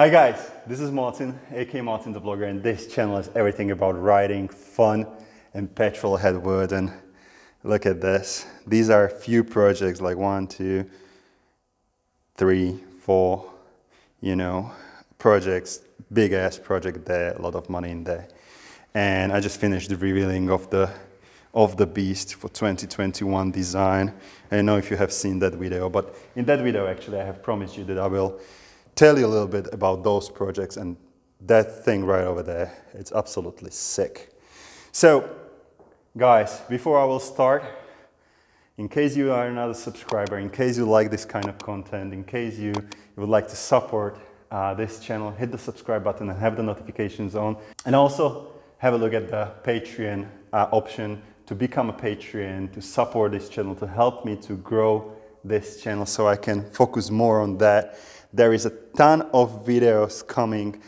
Hi guys, this is Martin, aka Martin the Vlogger, and this channel is everything about riding, fun, and petrol headwood. And look at this. These are a few projects, like 1, 2, 3, 4, projects, big ass project there, a lot of money in there. And I just finished the revealing of the TheBeast for 2021 design. I don't know if you have seen that video, but in that video actually I have promised you that I will tell you a little bit about those projects, and that thing right over there, it's absolutely sick. So guys, before I will start, in case you are not a subscriber, in case you like this kind of content, in case you would like to support this channel, hit the subscribe button and have the notifications on, and also have a look at the Patreon option to become a Patreon, to support this channel, to help me to grow this channel so I can focus more on that. There is a ton of videos coming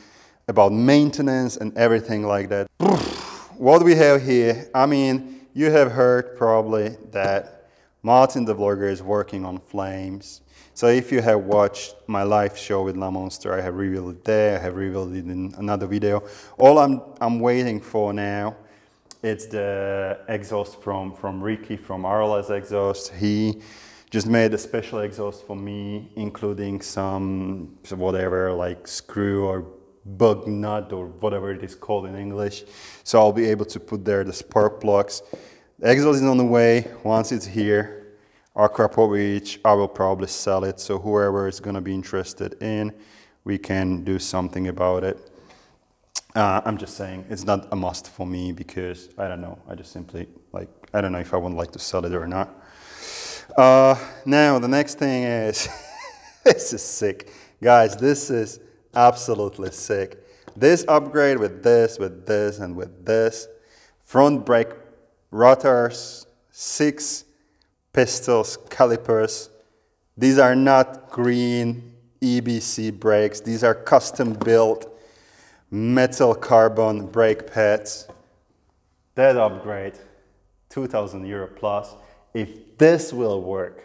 about maintenance and everything like that. What we have here, I mean, you have heard probably that Martin the Vlogger is working on flames. So if you have watched my live show with La Monster, I have revealed it there, I have revealed it in another video. All I'm waiting for now, it's the exhaust from Ricky, from RLS Exhaust. He just made a special exhaust for me, including some whatever, like screw or bug nut or whatever it is called in English. So I'll be able to put there the spark plugs. The exhaust is on the way. Once it's here, Akrapovic, I will probably sell it. So whoever is going to be interested in, we can do something about it. I'm just saying it's not a must for me because I don't know. I just simply I don't know if I would like to sell it or not. Now the next thing is, this is sick. Guys, this is absolutely sick. This upgrade with this, and with this. Front brake rotors, 6 pistols, calipers. These are not green EBC brakes. These are custom built metal carbon brake pads. That upgrade, 2,000 euro plus. If this will work,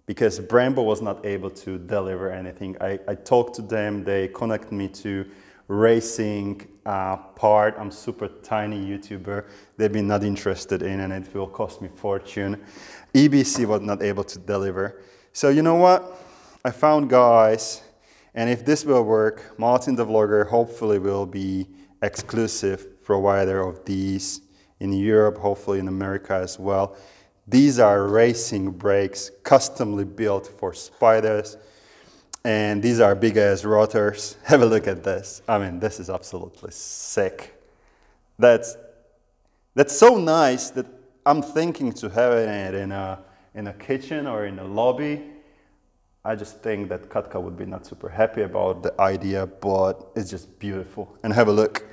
because Brembo was not able to deliver anything. I talked to them, they connect me to racing part. I'm super tiny YouTuber. They've been not interested in, and it will cost me fortune. EBC was not able to deliver. So you know what? I found guys, and if this will work, Martin the Vlogger hopefully will be exclusive provider of these in Europe, hopefully in America as well. These are racing brakes, customly built for spiders, and these are big ass rotors. Have a look at this. I mean, this is absolutely sick. That's so nice that I'm thinking to have it in a kitchen or in a lobby. I just think that Katka would be not super happy about the idea, but it's just beautiful. And have a look.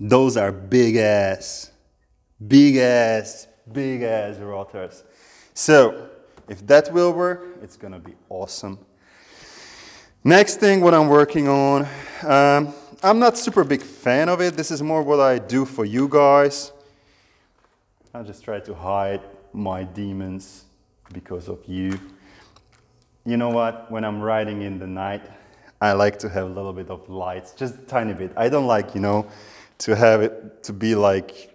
Those are big ass rotors. So if that will work, it's gonna be awesome. Next thing, what I'm working on, I'm not super big fan of it. This is more what I do for you guys. I just try to hide my demons because of you. You know what? When I'm riding in the night, I like to have a little bit of lights, just a tiny bit. I don't like, to have it to be like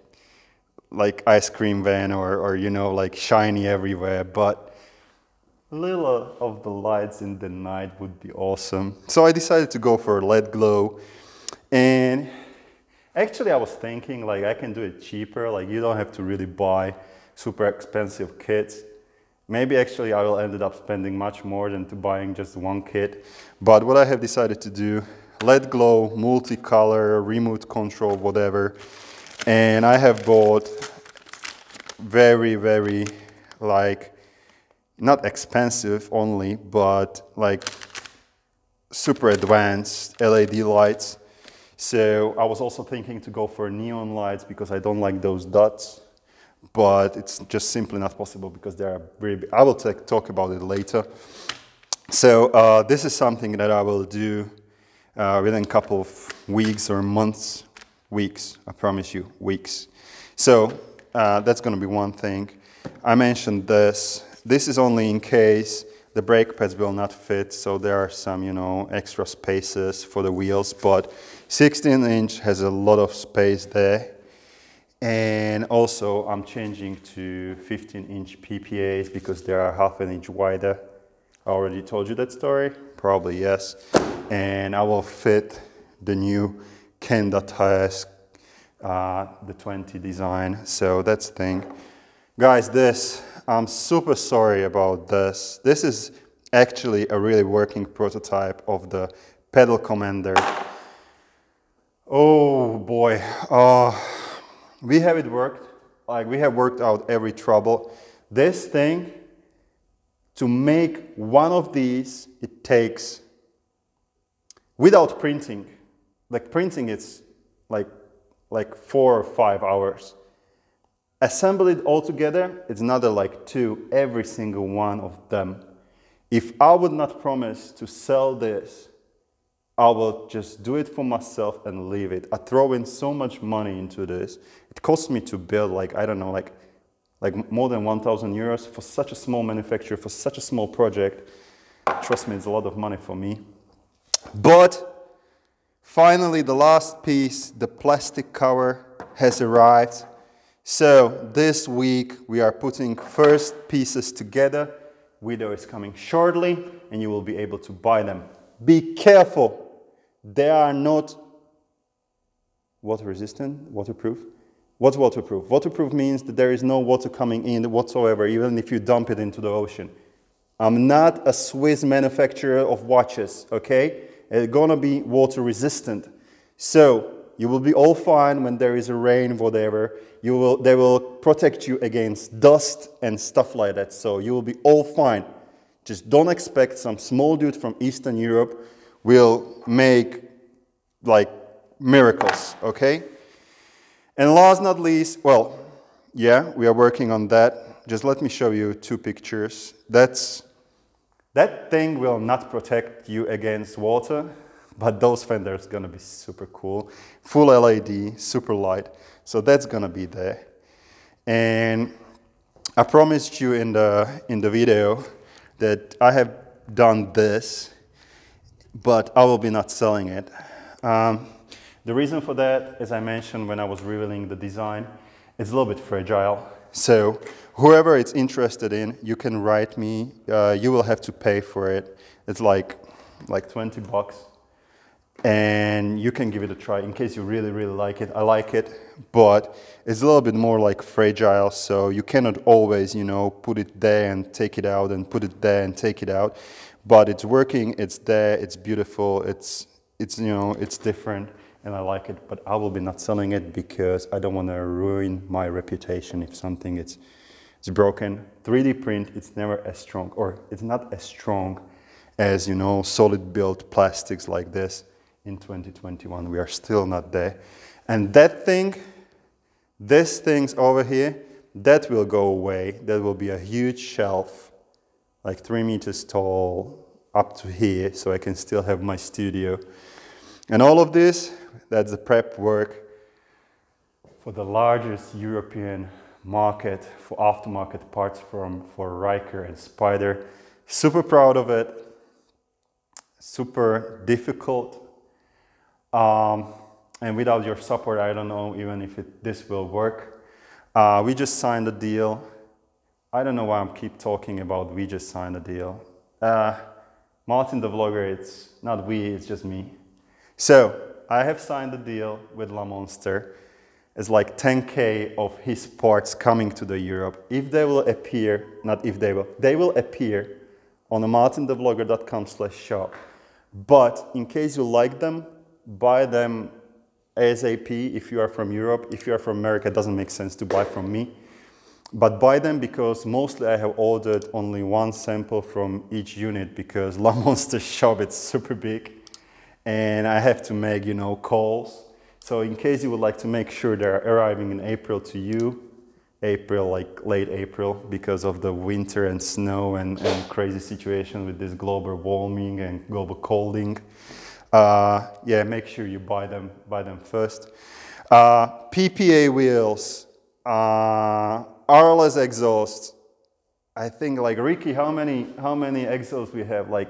ice cream van or like shiny everywhere, but a little of the lights in the night would be awesome. So I decided to go for LED glow, and actually I was thinking I can do it cheaper, you don't have to really buy super expensive kits. Maybe actually I will end up spending much more than to buying just one kit, but what I have decided to do, LED glow, multicolor, remote control, whatever. And I have bought very, very, not expensive only, but super advanced LED lights. So I was also thinking to go for neon lights because I don't like those dots, but it's just simply not possible because they are very big. I will talk about it later. So this is something that I will do within a couple of weeks or months. Weeks, I promise you, weeks. So that's going to be one thing. I mentioned this. This is only in case The brake pads will not fit, so there are some, you know, extra spaces for the wheels, but 16-inch has a lot of space there. And also I'm changing to 15-inch PPAs because they are half an inch wider. I already told you that story, probably yes. And I will fit the new KENDA tires, the 20 design, so that's the thing. Guys, I'm super sorry about this. This is actually a really working prototype of the pedal commander. Oh boy, we have it worked, like we have worked out every trouble. This thing, to make one of these, it takes, without printing, like printing it's like 4 or 5 hours. Assemble it all together, it's another like 2, every single one of them. If I would not promise to sell this, I will just do it for myself and leave it. I throw in so much money into this. It cost me to build like, I don't know, like more than 1,000 euros for such a small manufacturer, for such a small project. Trust me, it's a lot of money for me. But finally, the last piece, the plastic cover has arrived. So this week we are putting first pieces together. Video is coming shortly and you will be able to buy them. Be careful, they are not water resistant, waterproof. What's waterproof? Waterproof means that there is no water coming in whatsoever, even if you dump it into the ocean. I'm not a Swiss manufacturer of watches, okay? It's gonna be water resistant. So you will be all fine when there is a rain, whatever. They will protect you against dust and stuff like that. So you will be all fine. Just don't expect some small dude from Eastern Europe will make like miracles, okay? And last not least, well, yeah, we are working on that. Just let me show you 2 pictures. That thing will not protect you against water, but those fenders are gonna be super cool. Full LED, super light. So that's gonna be there. And I promised you in the video that I have done this, but I will be not selling it. The reason for that, as I mentioned when I was revealing the design, it's a little bit fragile. So whoever is interested in, you can write me. You will have to pay for it. It's like 20 bucks. And you can give it a try in case you really, really like it. I like it, but it's a little bit more like fragile, so you cannot always, you know, put it there and take it out and put it there and take it out. But it's working, it's there, it's beautiful, it's you know, it's different, and I like it. But I will be not selling it because I don't want to ruin my reputation if something it's broken. 3D print, it's never as strong, or it's not as strong as, you know, solid built plastics like this. In 2021, we are still not there. And that thing, these things over here, that will go away. That will be a huge shelf, like 3 meters tall, up to here, so I can still have my studio. And all of this, that's the prep work for the largest European market for aftermarket parts for Ryker and SPYDER. Super proud of it. Super difficult. And without your support, I don't know even if this will work. We just signed a deal. I don't know why I keep talking about we just signed a deal. MartinTheVlogger, it's not we, it's just me. So I have signed a deal with La Monster. It's like 10K of his parts coming to the Europe. If they will appear, not if they will appear on the martinthevlogger.com/shop. But in case you like them, buy them ASAP if you are from Europe. If you are from America, it doesn't make sense to buy from me. But buy them because mostly I have ordered only 1 sample from each unit because La Monster shop, it's super big. And I have to make, you know, calls. So in case you would like to make sure they're arriving in April to you, April, like late April, because of the winter and snow and crazy situation with this global warming and global colding. Yeah, make sure you buy them first. PPA wheels, RLS exhaust, I think like Ricky, how many exos we have? Like,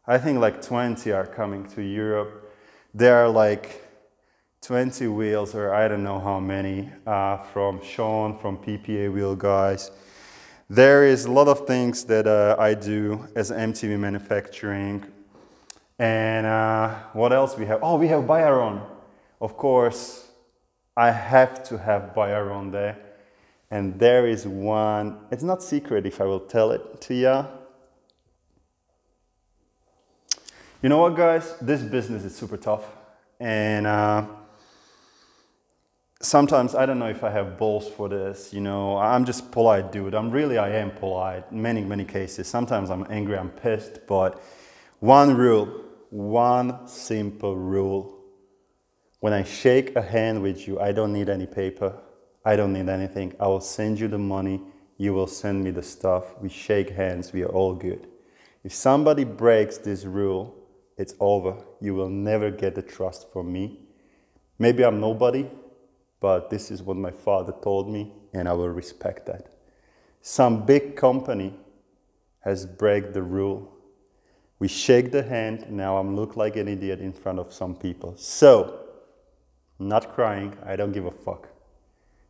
I think like 20 are coming to Europe. There are like 20 wheels, or I don't know how many, from Sean, from PPA Wheel guys. There is a lot of things that I do as MTV manufacturing. And what else we have? Oh, we have Bajaron. Of course, I have to have Bajaron there. And there is one, it's not secret if I will tell it to ya. You know what, guys? This business is super tough. And sometimes I don't know if I have balls for this, you know. I'm just polite dude. I am polite in many cases. Sometimes I'm angry, I'm pissed, but one rule, one simple rule. When I shake a hand with you, I don't need any paper. I don't need anything. I will send you the money. You will send me the stuff. We shake hands. We are all good. If somebody breaks this rule, it's over. You will never get the trust from me. Maybe I'm nobody, but this is what my father told me, and I will respect that. Some big company has break the rule. We shake the hand. Now I'm look like an idiot in front of some people. So, not crying. I don't give a fuck.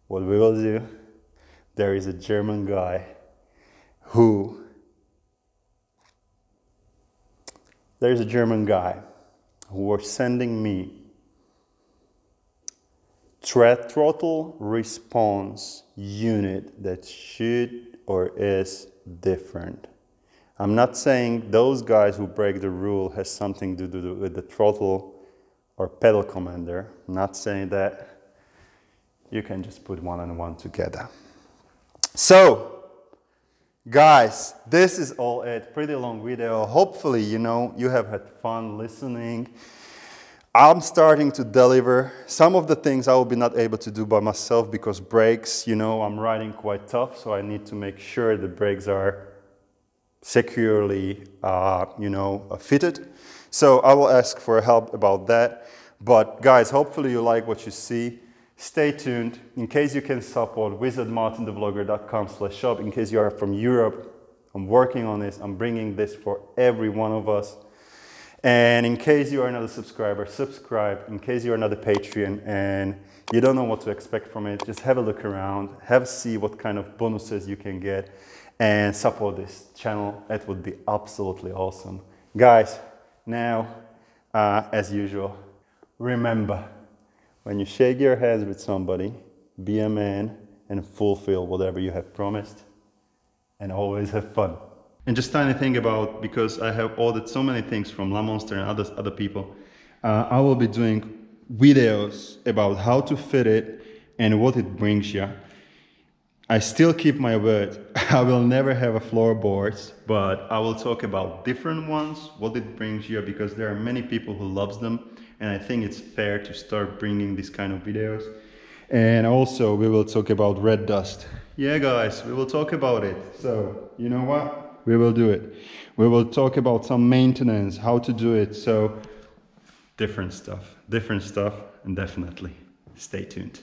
What we will do, there is a German guy who was sending me throttle response unit that should or is different. I'm not saying those guys who break the rule has something to do with the throttle or pedal commander. I'm not saying that. You can just put one and one together. So, guys, this is all it. Pretty long video. Hopefully, you know, you have had fun listening. I'm starting to deliver. Some of the things I will be not able to do by myself because brakes, you know, I'm riding quite tough, so I need to make sure the brakes are securely, you know, fitted. So I will ask for help about that. But guys, hopefully you like what you see. Stay tuned. In case you can support, visit MartinTheVlogger.com/shop. In case you are from Europe, I'm working on this. I'm bringing this for every one of us. And in case you are another subscriber, subscribe. In case you are another Patreon and you don't know what to expect from it, just have a look around, have a see what kind of bonuses you can get, and support this channel. It would be absolutely awesome. Guys, now, as usual, remember, when you shake your hands with somebody, be a man and fulfill whatever you have promised, and always have fun. And just tiny thing about, because I have ordered so many things from La Monster and other people, I will be doing videos about how to fit it and what it brings you. I still keep my word. I will never have a floorboards, but I will talk about different ones, what it brings you, because there are many people who loves them. And I think it's fair to start bringing these kind of videos. And also we will talk about red dust. Yeah, guys, we will talk about it. So, you know what? We will do it. We will talk about some maintenance, how to do it. So, different stuff, and definitely stay tuned.